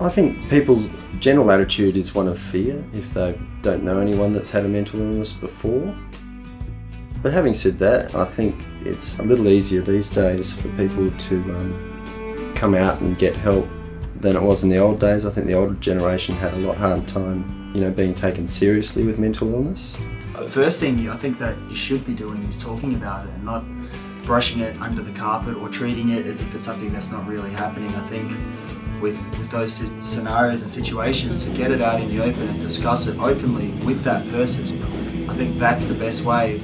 I think people's general attitude is one of fear if they don't know anyone that's had a mental illness before. But having said that, I think it's a little easier these days for people to come out and get help than it was in the old days. I think the older generation had a lot harder time, being taken seriously with mental illness. The first thing I think that you should be doing is talking about it and not brushing it under the carpet or treating it as if it's something that's not really happening. I think with those scenarios and situations, to get it out in the open and discuss it openly with that person, I think that's the best way.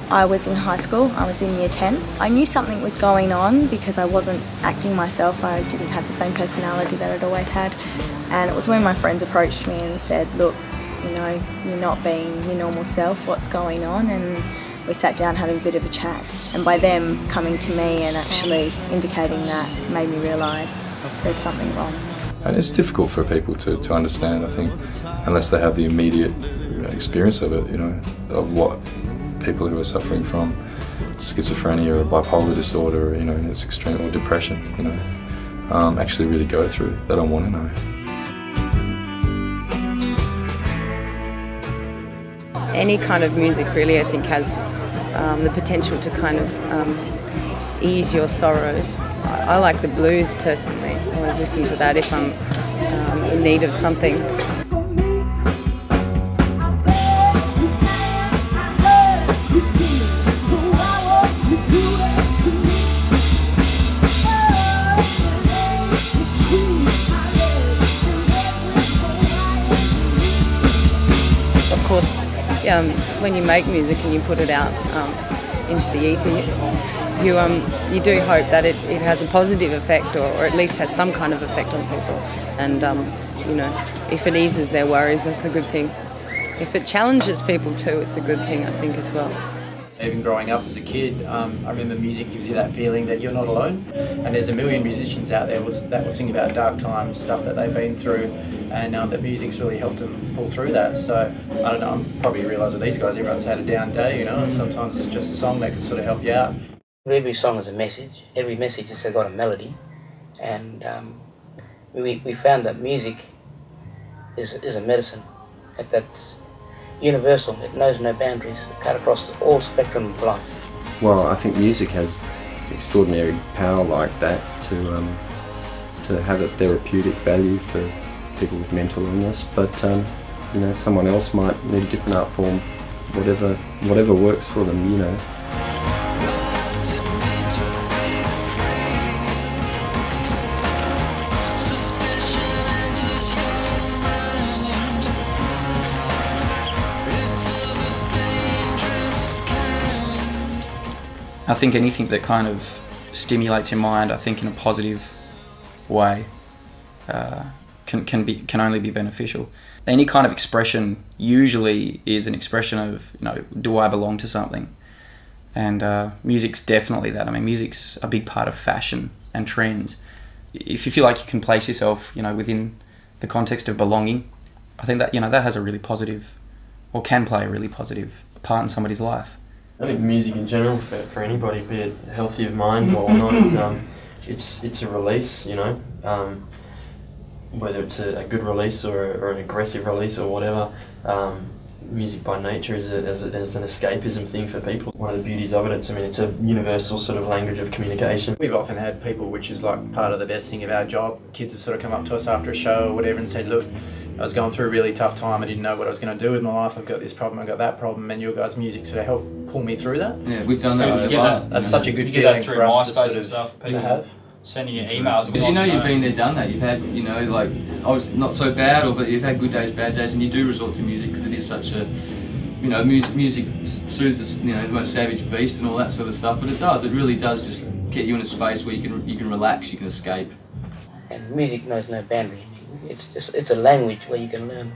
I was in high school, I was in year 10. I knew something was going on because I wasn't acting myself. I didn't have the same personality that I'd always had. And it was when my friends approached me and said, look, you're not being your normal self, what's going on? And we sat down having a bit of a chat. And by them coming to me and actually indicating that made me realise there's something wrong. And it's difficult for people to understand, I think, unless they have the immediate experience of it, of what people who are suffering from schizophrenia or bipolar disorder, in its extreme, or depression, actually really go through. They don't want to know. Any kind of music really, I think, has the potential to kind of ease your sorrows. I like the blues personally. I always listen to that if I'm in need of something. Of course, when you make music and you put it out into the ether, you do hope that it has a positive effect, or at least has some kind of effect on people. And if it eases their worries, that's a good thing. If it challenges people too, it's a good thing, I think, as well. Even growing up as a kid, I remember music gives you that feeling that you're not alone. And there's a million musicians out there that will sing about dark times, stuff that they've been through, and that music's really helped them pull through that. So, I don't know, I probably realise with these guys, everyone's had a down day, and sometimes it's just a song that can sort of help you out. Every song is a message. Every message has got a melody. And we found that music is a medicine that's universal. It knows no boundaries. It cut across all spectrum of life. Well, I think music has extraordinary power like that to have a therapeutic value for people with mental illness. But someone else might need a different art form, whatever works for them. I think anything that kind of stimulates your mind, I think in a positive way, can only be beneficial. Any kind of expression usually is an expression of, do I belong to something? And music's definitely that. I mean, music's a big part of fashion and trends. If you feel like you can place yourself, within the context of belonging, I think that, that has a really positive, or can play a really positive part in somebody's life. I think music in general, for anybody, be it healthy of mind or not, it's a release, whether it's a good release or an aggressive release or whatever. Music by nature is an escapism thing for people. One of the beauties of it, it's a universal sort of language of communication. We've often had people, which is like part of the best thing of our job, kids have sort of come up to us after a show or whatever and said, look, I was going through a really tough time, I didn't know what I was going to do with my life, I've got this problem, I've got that problem, and your guys' music sort of helped pull me through that. Yeah, we've done that. That's such a good feeling for us to sort of have. Sending you emails. Because you've been there, done that. You've had, like, I was not so bad, but you've had good days, bad days, and you do resort to music because it is such a, music soothes the most savage beast and all that sort of stuff. But it really does just get you in a space where you can relax, you can escape. And music knows no boundary. It's a language where you can learn,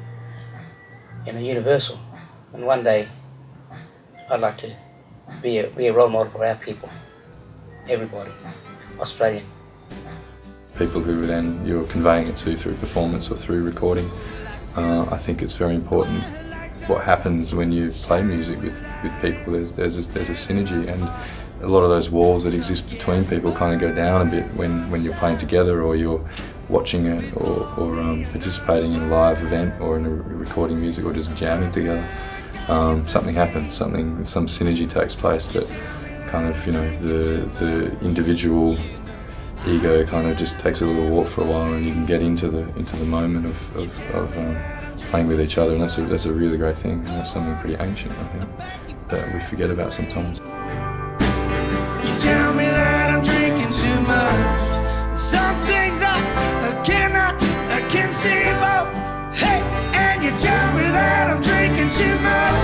universal. And one day, I'd like to be a role model for our people, everybody, Australian. People who then you're conveying it to through performance or through recording. I think it's very important what happens when you play music with people. There's a synergy, and a lot of those walls that exist between people kind of go down a bit when you're playing together or you're watching it or participating in a live event or in a recording music or just jamming together, something happens, some synergy takes place that kind of, you know, the individual ego kind of just takes a little walk for a while, and you can get into the moment of playing with each other, and that's a really great thing, and that's something pretty ancient, I think, that we forget about sometimes. You tell me that I'm drinking too much. Some things I can't save up. Hey, and you tell me that I'm drinking too much.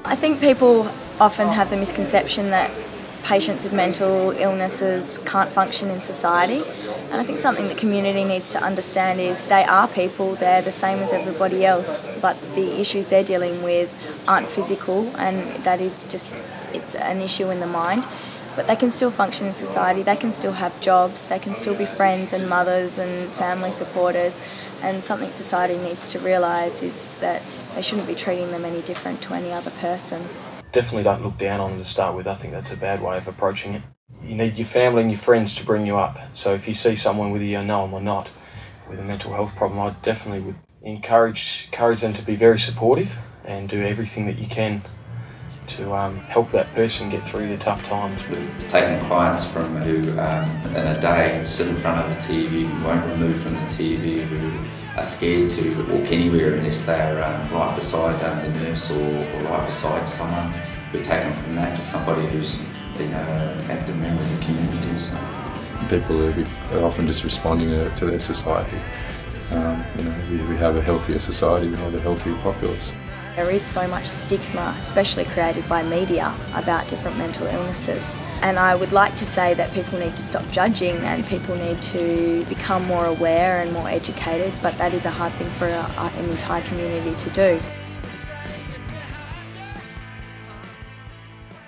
I think people often have the misconception that patients with mental illnesses can't function in society, and I think something the community needs to understand is they are people, they're the same as everybody else, but the issues they're dealing with aren't physical, and that is just, it's an issue in the mind. But they can still function in society, they can still have jobs, they can still be friends and mothers and family supporters, and something society needs to realise is that they shouldn't be treating them any different to any other person. Definitely don't look down on them to start with. I think that's a bad way of approaching it. You need your family and your friends to bring you up. So if you see someone, whether you know them or not, with a mental health problem, I definitely would encourage them to be very supportive and do everything that you can to help that person get through the tough times. We've taken clients from who in a day sit in front of the TV, won't remove from the TV, who are scared to walk anywhere unless they're right beside the nurse or right beside someone. We've taken from that to somebody who's been an active member of the community. So. People are often just responding to their society. You know, we have a healthier society, we have a healthier populace. There is so much stigma, especially created by media, about different mental illnesses. And I would like to say that people need to stop judging and people need to become more aware and more educated, but that is a hard thing for an entire community to do.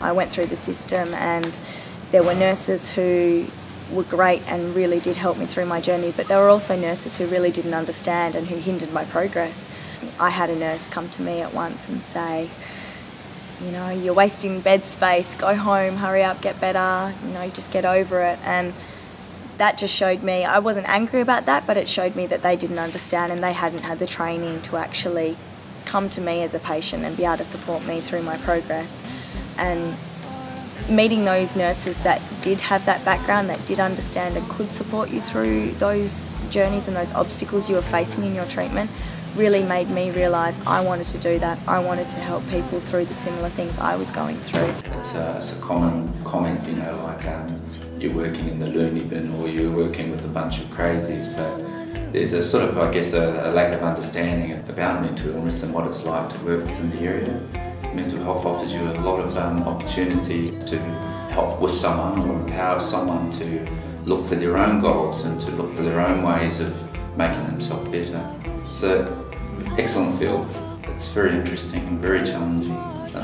I went through the system and there were nurses who were great and really did help me through my journey, but there were also nurses who really didn't understand and who hindered my progress. I had a nurse come to me at once and say, you know, you're wasting bed space, go home, hurry up, get better, you know, just get over it. And that just showed me, I wasn't angry about that, but it showed me that they didn't understand and they hadn't had the training to actually come to me as a patient and be able to support me through my progress. And meeting those nurses that did have that background, that did understand and could support you through those journeys and those obstacles you were facing in your treatment really made me realise I wanted to do that. I wanted to help people through the similar things I was going through. It's a common comment, you know, like you're working in the loony bin or you're working with a bunch of crazies, but there's a sort of, I guess, a lack of understanding about mental illness and what it's like to work within the area. Mental health offers you a lot of opportunity to help with someone or empower someone to look for their own goals and to look for their own ways of making themselves better. It's an excellent field. It's very interesting and very challenging. It's